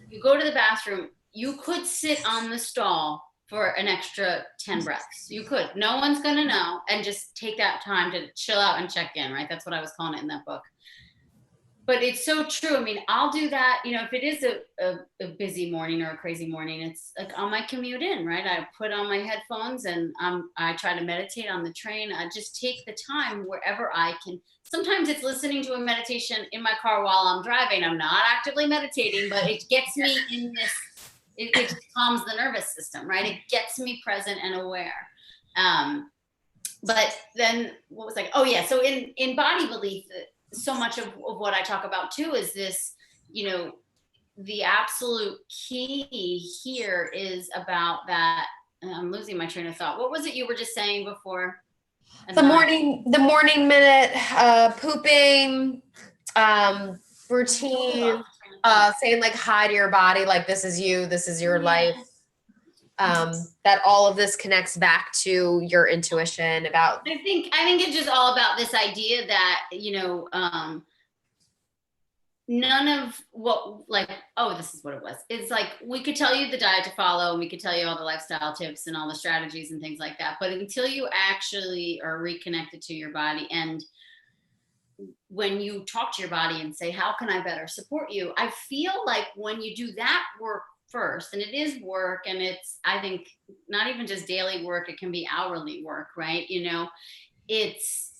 you go to the bathroom, you could sit on the stall for an extra 10 breaths. You could. No one's going to know, and just take that time to chill out and check in, right? That's what I was calling it in that book. But it's so true. I mean, I'll do that, if it is a busy morning or a crazy morning, it's like on my commute in, right? I put on my headphones and I try to meditate on the train. I just take the time wherever I can. Sometimes it's listening to a meditation in my car while I'm driving. I'm not actively meditating, but it gets me in this, it calms the nervous system, right? It gets me present and aware. But then what was like, oh yeah. So in Body Belief, so much of what I talk about too is this, the absolute key here is about that. I'm losing my train of thought. What was it you were just saying before? The morning minute, pooping, routine, saying like hi to your body, like this is you, this is your life. That all of this connects back to your intuition about. I think it's just all about this idea that, none of what, like, oh, this is what it was. It's like, we could tell you the diet to follow, and we could tell you all the lifestyle tips and all the strategies and things like that. But until you actually are reconnected to your body, and when you talk to your body and say, how can I better support you? I feel like when you do that work first, and it is work, and it's, I think, not even just daily work, it can be hourly work, right? It's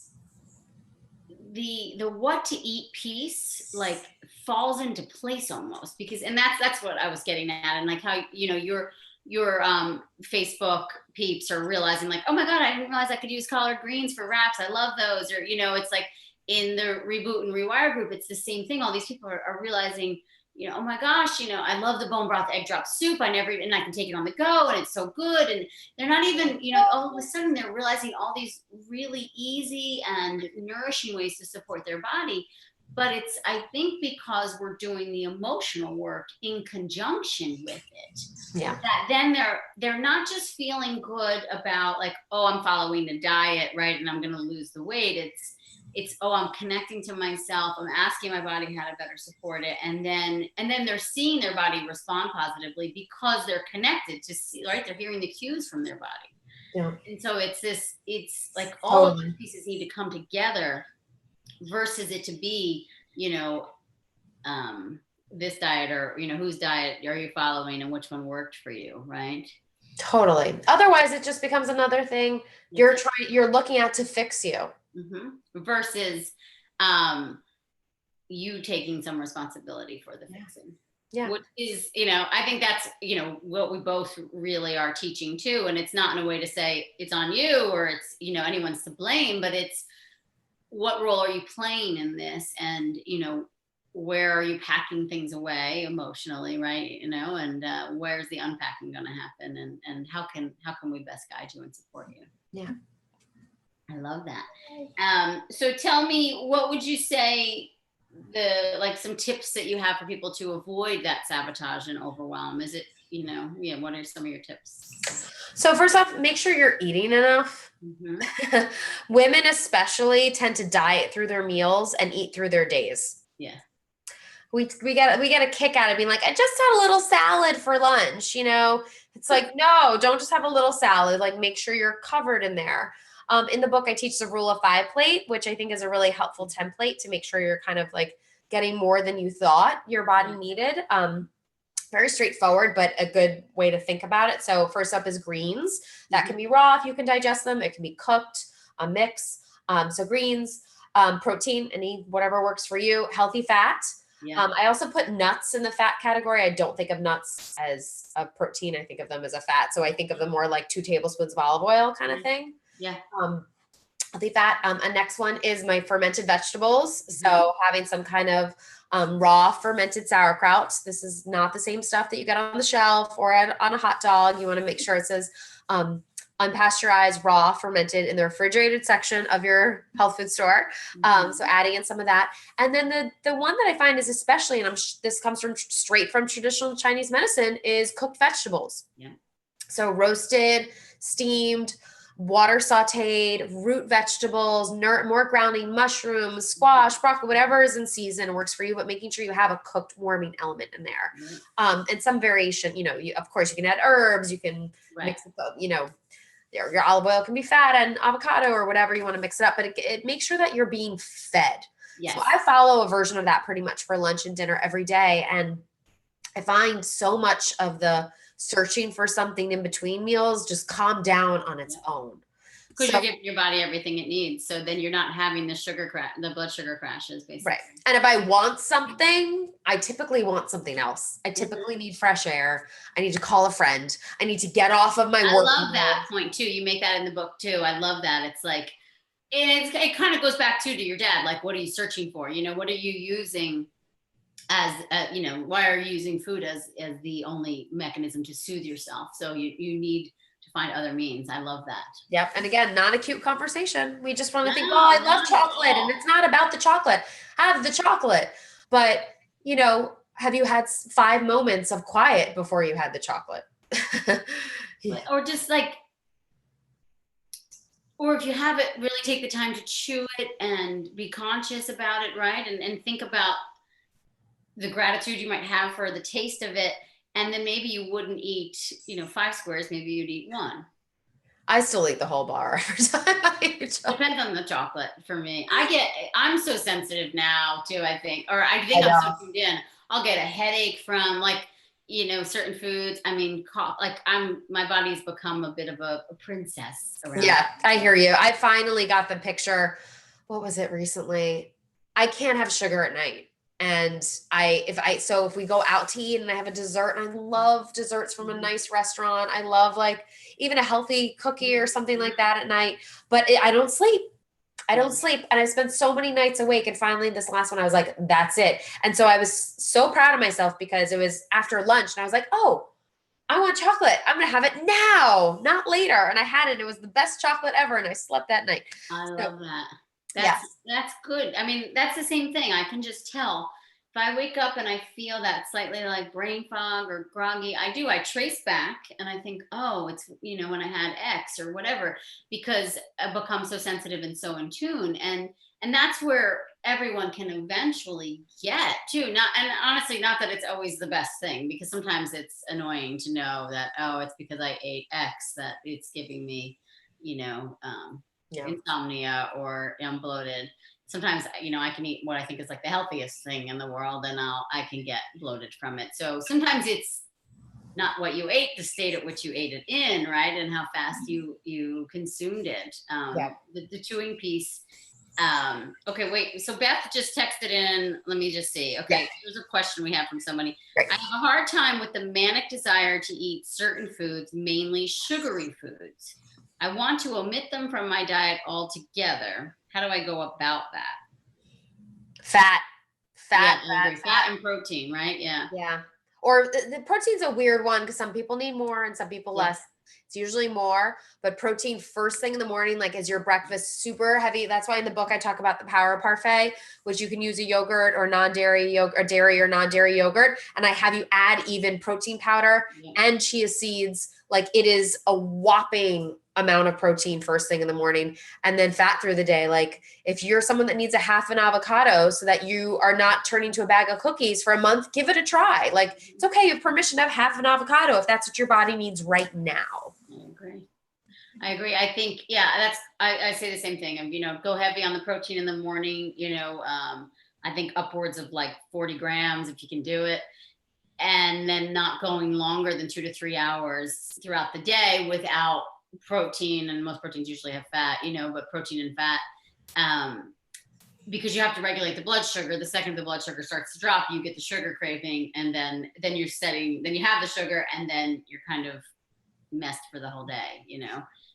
the what to eat piece, like, falls into place almost, because, and that's what I was getting at. And like how, your Facebook peeps are realizing, like, oh my God, I didn't realize I could use collard greens for wraps. I love those. Or, it's like in the Reboot and Rewire group, it's the same thing. All these people are realizing, oh my gosh, I love the bone broth egg drop soup. And I can take it on the go, and it's so good. And they're not even, all of a sudden they're realizing all these really easy and nourishing ways to support their body. But it's, I think, because we're doing the emotional work in conjunction with it. Yeah. That then they're not just feeling good about, like, oh, I'm following the diet, right? And I'm going to lose the weight. It's, oh, I'm connecting to myself. I'm asking my body how to better support it. And then they're seeing their body respond positively because they're connected to see, right? They're hearing the cues from their body. Yeah. And so it's like all of these pieces need to come together versus it to be, this diet, or, whose diet are you following and which one worked for you, right? Totally. Otherwise, it just becomes another thing you're looking at to fix you. Mm-hmm. Versus you taking some responsibility for the fixing. Yeah. Which is, I think that's, what we both really are teaching too. And it's not in a way to say it's on you or it's, anyone's to blame, but it's, what role are you playing in this? And, where are you packing things away emotionally, right? And where's the unpacking going to happen? And how can we best guide you and support you? Yeah. I love that. So tell me, what would you say some tips that you have for people to avoid that sabotage and overwhelm? Is it, what are some of your tips? So first off, make sure you're eating enough. Mm-hmm. Women especially tend to diet through their meals and eat through their days. Yeah. We get a kick out of being like, I just had a little salad for lunch. It's like, no, don't just have a little salad. Like, make sure you're covered in there. In the book, I teach the Rule of 5 plate, which I think is a really helpful template to make sure you're kind of like getting more than you thought your body needed. very straightforward, but a good way to think about it. So first up is greens. That can be raw if you can digest them. It can be cooked, a mix. So greens, protein, whatever works for you. Healthy fat. Yeah. I also put nuts in the fat category. I don't think of nuts as a protein. I think of them as a fat. So I think of them more like 2 tablespoons of olive oil kind of thing. Yeah. Healthy fat. A next one is my fermented vegetables. So having some kind of raw fermented sauerkraut. This is not the same stuff that you get on the shelf or on a hot dog. You want to make sure it says unpasteurized, raw, fermented in the refrigerated section of your health food store. So adding in some of that. And then the one that I find is especially, and this comes from straight from traditional Chinese medicine, is cooked vegetables. Yeah. So roasted, steamed, water sauteed, root vegetables, more grounding, mushrooms, squash, broccoli, whatever is in season works for you, but making sure you have a cooked warming element in there. And some variation, of course you can add herbs, you can mix it, your olive oil can be fat and avocado or whatever you want to mix it up, but it makes sure that you're being fed. Yes. So I follow a version of that pretty much for lunch and dinner every day. And I find so much of the searching for something in between meals just calm down on its own. Because you're giving your body everything it needs. So then you're not having the blood sugar crashes, basically. Right. And if I want something, I typically want something else. I typically need fresh air. I need to call a friend. I need to get off of my work. I love that point too. You make that in the book too. I love that. It's like, it kind of goes back to your dad. Like, what are you searching for? What are you using as, why are you using food as the only mechanism to soothe yourself? So you need to find other means. I love that. Yep. And again, not a cute conversation. We just want to think, I love chocolate. And it's not about the chocolate. Have the chocolate. But, have you had 5 moments of quiet before you had the chocolate? Or just like, or if you have it, really take the time to chew it and be conscious about it, right? And think about the gratitude you might have for the taste of it. And then maybe you wouldn't eat, 5 squares, maybe you'd eat 1. I still eat the whole bar every time I eat chocolate. Depends on the chocolate for me. I'm so sensitive now too, I think, or I think I'm so tuned in. I'll get a headache from certain foods. I mean, my body's become a bit of a princess around. Yeah, I hear you. I finally got the picture. What was it recently? I can't have sugar at night. And if we go out to eat and I have a dessert, and I love desserts from a nice restaurant. I love even a healthy cookie or something like that at night, but I don't sleep. And I spent so many nights awake. And finally this last one, I was like, that's it. And so I was so proud of myself because it was after lunch and I was like, oh, I want chocolate. I'm going to have it now, not later. And I had it. It was the best chocolate ever. And I slept that night. I love that. That's good. I mean, that's the same thing. I can just tell if I wake up and I feel that slightly like brain fog or groggy, I trace back and I think, oh, it's, when I had X or whatever, because I become so sensitive and so in tune. And that's where everyone can eventually get to. And honestly, not that it's always the best thing, because sometimes it's annoying to know that, oh, it's because I ate X that it's giving me, insomnia or I'm bloated. Sometimes, I can eat what I think is like the healthiest thing in the world and I can get bloated from it. So sometimes it's not what you ate, the state at which you ate it in, right? And how fast you consumed it. The chewing piece. Okay, wait. So Beth just texted in. Let me just see. Okay, here's a question we have from somebody. Great. I have a hard time with the manic desire to eat certain foods, mainly sugary foods. I want to omit them from my diet altogether. How do I go about that? Fat and protein, right? Yeah. Yeah. Or the protein's a weird one because some people need more and some people less. It's usually more, but protein first thing in the morning, like as your breakfast, super heavy. That's why in the book I talk about the power parfait, which you can use a yogurt or non-dairy yogurt or dairy or non-dairy yogurt. And I have you add even protein powder and chia seeds. Like it is a whopping amount of protein first thing in the morning, and then fat through the day. Like if you're someone that needs a half an avocado so that you are not turning to a bag of cookies for a month, give it a try. Like it's okay. You have permission to have half an avocado if that's what your body needs right now. I agree. I think, I say the same thing. Go heavy on the protein in the morning, I think upwards of like 40 grams if you can do it. and then not going longer than 2 to 3 hours throughout the day without protein. And most proteins usually have fat, but protein and fat, because you have to regulate the blood sugar. The second the blood sugar starts to drop, you get the sugar craving, and then you have the sugar, and then you're kind of messed for the whole day,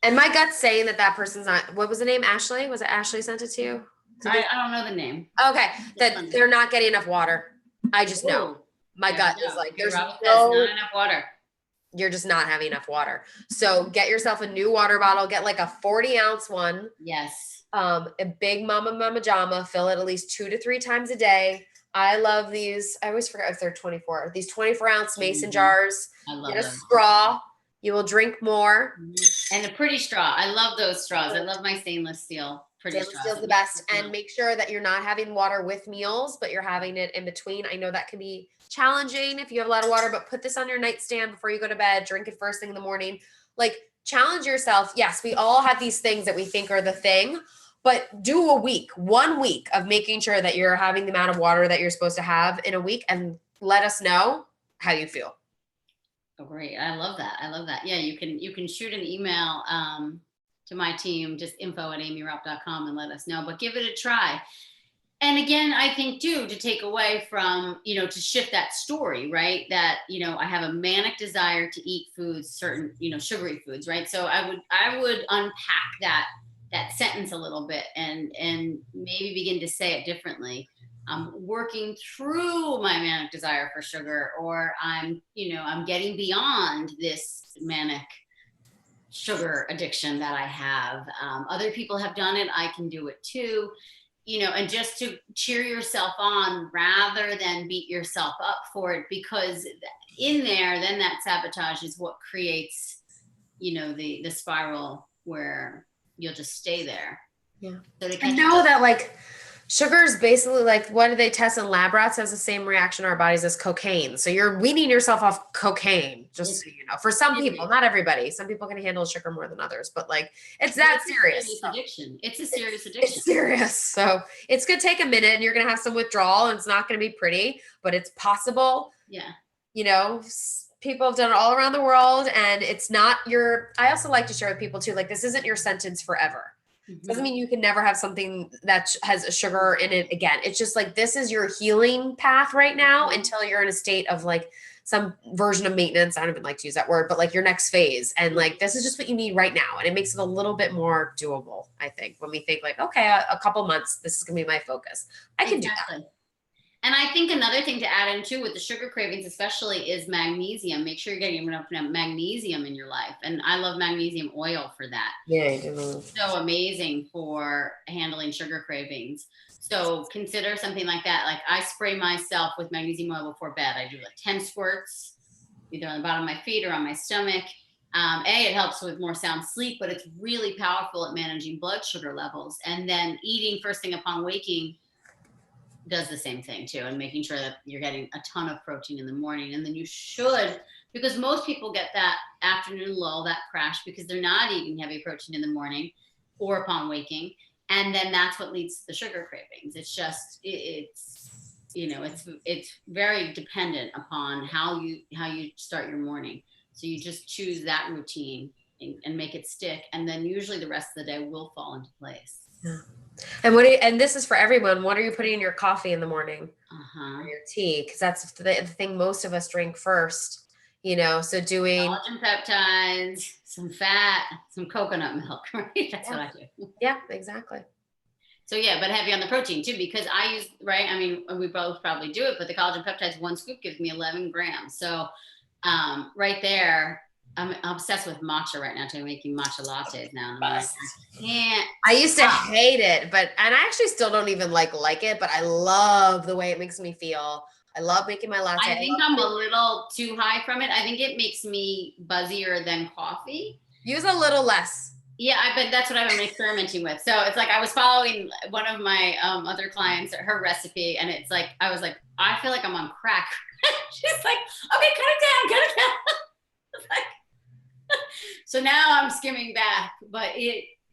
And my gut's saying that person's not, what was the name? Ashley? Was it Ashley sent it to you? I don't know the name. Okay. That they're not getting enough water. I just know. My gut is like, there's not no, enough water. you're just not having enough water. So get yourself a new water bottle, get like a 40-ounce one. Yes. A big mama jama, fill it at least 2 to 3 times a day. I love these. I always forget if they're 24. These 24-ounce mason jars. I love get a those. straw. You will drink more. And a pretty straw. I love those straws. I love my stainless steel. Stainless steel is the best. And make sure that you're not having water with meals, but you're having it in between. I know that can be challenging if you have a lot of water, but put this on your nightstand before you go to bed. Drink it first thing in the morning. Like, challenge yourself. Yes, we all have these things that we think are the thing, but do 1 week of making sure that you're having the amount of water that you're supposed to have in a week, and let us know how you feel. Oh, great. I love that. Yeah, you can shoot an email to my team, just info@aimeeraupp.com, and let us know, but give it a try. And again, I think too, to take away from, to shift that story, right? That, I have a manic desire to eat foods, certain, sugary foods, right? So I would unpack that sentence a little bit and maybe begin to say it differently. I'm working through my manic desire for sugar, or I'm getting beyond this manic sugar addiction that I have. Other people have done it. I can do it too, and just to cheer yourself on rather than beat yourself up for it, because in there, then that sabotage is what creates, the spiral where you'll just stay there. Yeah. So I know that like sugar is basically like, what do they test in lab rats? Has the same reaction in our bodies as cocaine. So you're weaning yourself off cocaine, just so you know. For some people, not everybody. Some people can handle sugar more than others, but like it's that serious. Addiction. It's a serious addiction. It's serious. So it's gonna take a minute, and you're gonna have some withdrawal, and it's not gonna be pretty, but it's possible. Yeah. People have done it all around the world, and it's not I also like to share with people too, like, this isn't your sentence forever. Doesn't mean you can never have something that has a sugar in it again. It's just like, this is your healing path right now until you're in a state of like some version of maintenance. I don't even like to use that word, but like your next phase. And like, this is just what you need right now. And it makes it a little bit more doable, I think, when we think like, okay, a couple months, this is gonna be my focus. I can do that. And I think another thing to add in too with the sugar cravings, especially, is magnesium. Make sure you're getting enough magnesium in your life. And I love magnesium oil for that. Yeah, so amazing for handling sugar cravings. So consider something like that. Like, I spray myself with magnesium oil before bed. I do like 10 squirts, either on the bottom of my feet or on my stomach. It helps with more sound sleep, but it's really powerful at managing blood sugar levels. And then eating first thing upon waking does the same thing too, and making sure that you're getting a ton of protein in the morning. And then you should, because most people get that afternoon lull, that crash, because they're not eating heavy protein in the morning or upon waking. And then that's what leads to the sugar cravings. It's just, it's very dependent upon how you start your morning. So you just choose that routine and make it stick. And then usually the rest of the day will fall into place. Yeah. And and this is for everyone. What are you putting in your coffee in the morning? Or your tea? Because that's the thing most of us drink first, so doing collagen peptides, some fat, some coconut milk, right? That's what I do. Yeah, exactly. So yeah, but heavy on the protein too, because I use, right? I mean, we both probably do it, but the collagen peptides, 1 scoop gives me 11 grams. So right there, I'm obsessed with matcha right now. I'm making matcha lattes now. And I'm like, I can't. I used to hate it, and I actually still don't even like it, but I love the way it makes me feel. I love making my latte. I think I'm a little too high from it. I think it makes me buzzier than coffee. Use a little less. Yeah, but that's what I've been experimenting with. So it's like, I was following one of my other clients, her recipe, and it's like, I was like, I feel like I'm on crack. She's like, okay, cut it down. It's like, so now I'm skimming back, but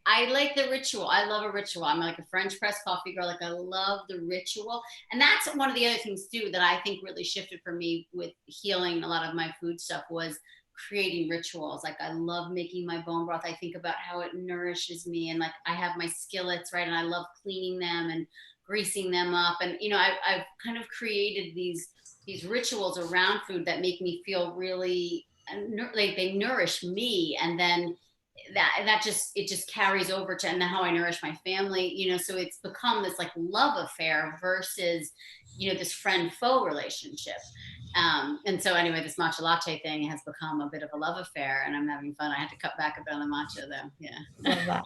I like the ritual. I love a ritual. I'm like a French press coffee girl. Like I love the ritual. And that's one of the other things too that I think really shifted for me with healing a lot of my food stuff was creating rituals. Like I love making my bone broth. I think about how it nourishes me, and like I have my skillets, right? And I love cleaning them and greasing them up. And you know, I've kind of created these rituals around food that make me feel really like they nourish me. And then that just it just carries over to and how I nourish my family, you know. So it's become this like love affair versus, you know, this friend foe relationship. And so anyway, this matcha latte thing has become a bit of a love affair, and I'm having fun. I had to cut back a bit on the matcha though. Yeah. Love that.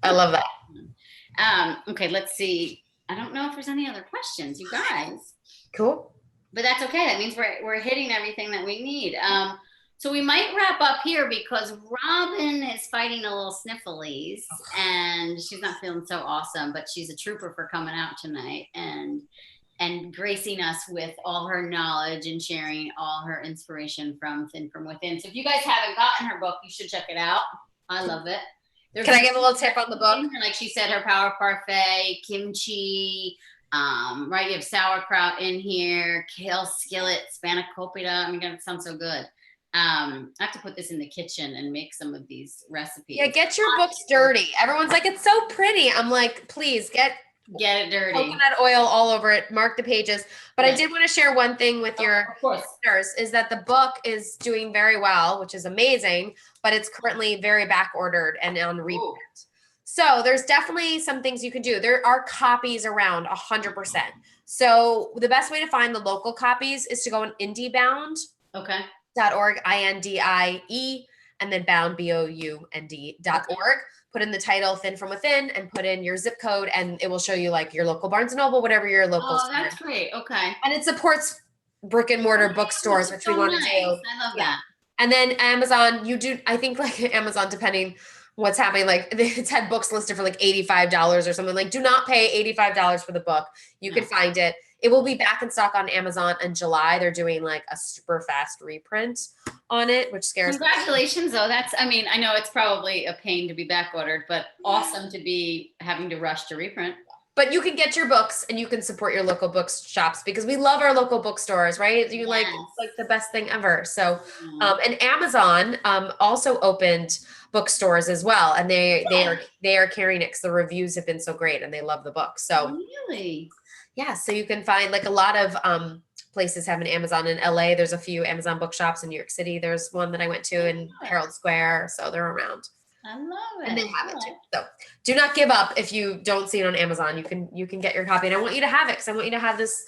I love that. Okay, let's see. I don't know if there's any other questions, you guys. Cool. But that's okay. That means we're hitting everything that we need. So we might wrap up here because Robyn is fighting a little sniffles and she's not feeling so awesome, but she's a trooper for coming out tonight and gracing us with all her knowledge and sharing all her inspiration from Thin From Within. So if you guys haven't gotten her book, you should check it out. I love it. Can I give a little tip on the book? Like she said, her power parfait, kimchi, right? You have sauerkraut in here, kale skillet, spanakopita. Oh my God, it sounds so good. I have to put this in the kitchen and make some of these recipes. Yeah, get your books dirty. Everyone's like, it's so pretty. I'm like, please get it dirty. Coconut oil all over it. Mark the pages. But Yeah. I did want to share one thing with your listeners is that the book is doing very well, which is amazing, but it's currently very back ordered and on reprint. So there's definitely some things you can do. There are copies around 100%. So the best way to find the local copies is to go on IndieBound. Okay. .org, INDIE, and then bound, BOUND.org. Put in the title Thin From Within and put in your zip code, and it will show you like your local Barnes & Noble, whatever your local store. That's great. Okay. And it supports brick and mortar bookstores, which we want to do. I love that. And then Amazon, you do, I think like Amazon, depending what's happening, like it's had books listed for like $85 or something. Like do not pay $85 for the book. You can find it. It will be back in stock on Amazon in July. They're doing like a super fast reprint on it, which scares me. Congratulations, though. I mean, I know it's probably a pain to be back ordered, but awesome to be having to rush to reprint. But you can get your books and you can support your local book shops because we love our local bookstores, right? You like the best thing ever. So, and Amazon also opened bookstores as well, and they are carrying it because the reviews have been so great and they love the book. So really. Yeah, so you can find like a lot of places have an Amazon in LA. There's a few Amazon bookshops in New York City. There's one that I went to in Herald Square. So they're around. I love it. And they have it too. So do not give up if you don't see it on Amazon. You can get your copy. And I want you to have it because I want you to have this,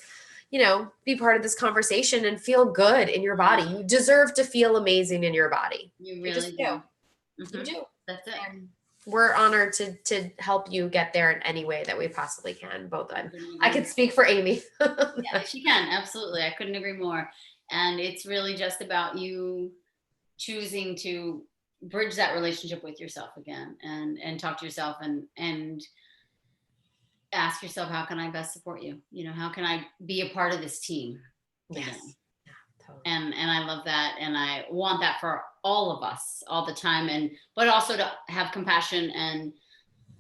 you know, be part of this conversation and feel good in your body. You deserve to feel amazing in your body. You really do. You do. That's it. And we're honored to help you get there in any way that we possibly can. Both I could speak for Aimee. Yeah, she can. Absolutely. I couldn't agree more. And it's really just about you choosing to bridge that relationship with yourself again and talk to yourself and ask yourself, how can I best support you? You know, how can I be a part of this team? Yes. Again? And I love that. And I want that for all of us all the time. But also to have compassion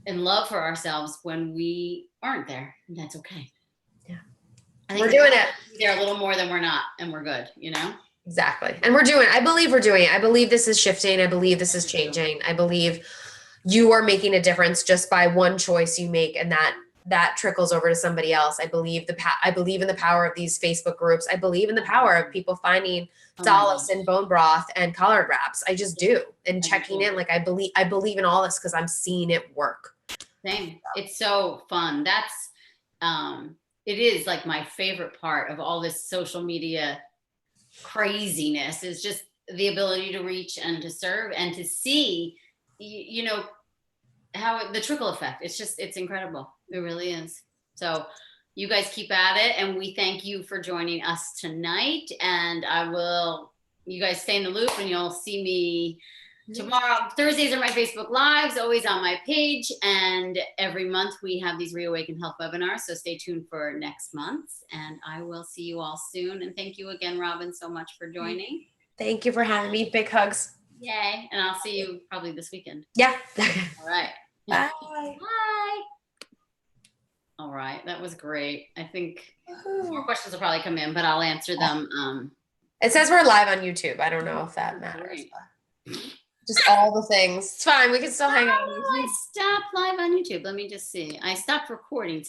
and love for ourselves when we aren't there. And that's okay. Yeah. We're doing it. They're a little more than we're not. And we're good, you know? Exactly. And I believe we're doing it. I believe this is shifting. I believe this is changing. I believe you are making a difference just by one choice you make. And that trickles over to somebody else. I believe in the power of these Facebook groups. I believe in the power of people finding solace in bone broth and collard wraps. I just do. And checking in, like I believe in all this because I'm seeing it work. Same. It's so fun. That's it is like my favorite part of all this social media craziness is just the ability to reach and to serve and to see, you know, how the trickle effect. It's incredible. It really is. So you guys keep at it, and we thank you for joining us tonight. And you guys stay in the loop, and you'll see me tomorrow. Thursdays are my Facebook Lives, always on my page. And every month we have these Reawakened Health Webinars. So stay tuned for next month. And I will see you all soon. And thank you again, Robyn, so much for joining. Thank you for having me. Big hugs. Yay. And I'll see you probably this weekend. Yeah. All right. Bye. Bye. All right, that was great. I think more questions will probably come in, but I'll answer them. It says we're live on YouTube. I don't know if that matters. Great. Just all the things. It's fine. We can still hang out. I stopped live on YouTube. Let me just see. I stopped recording.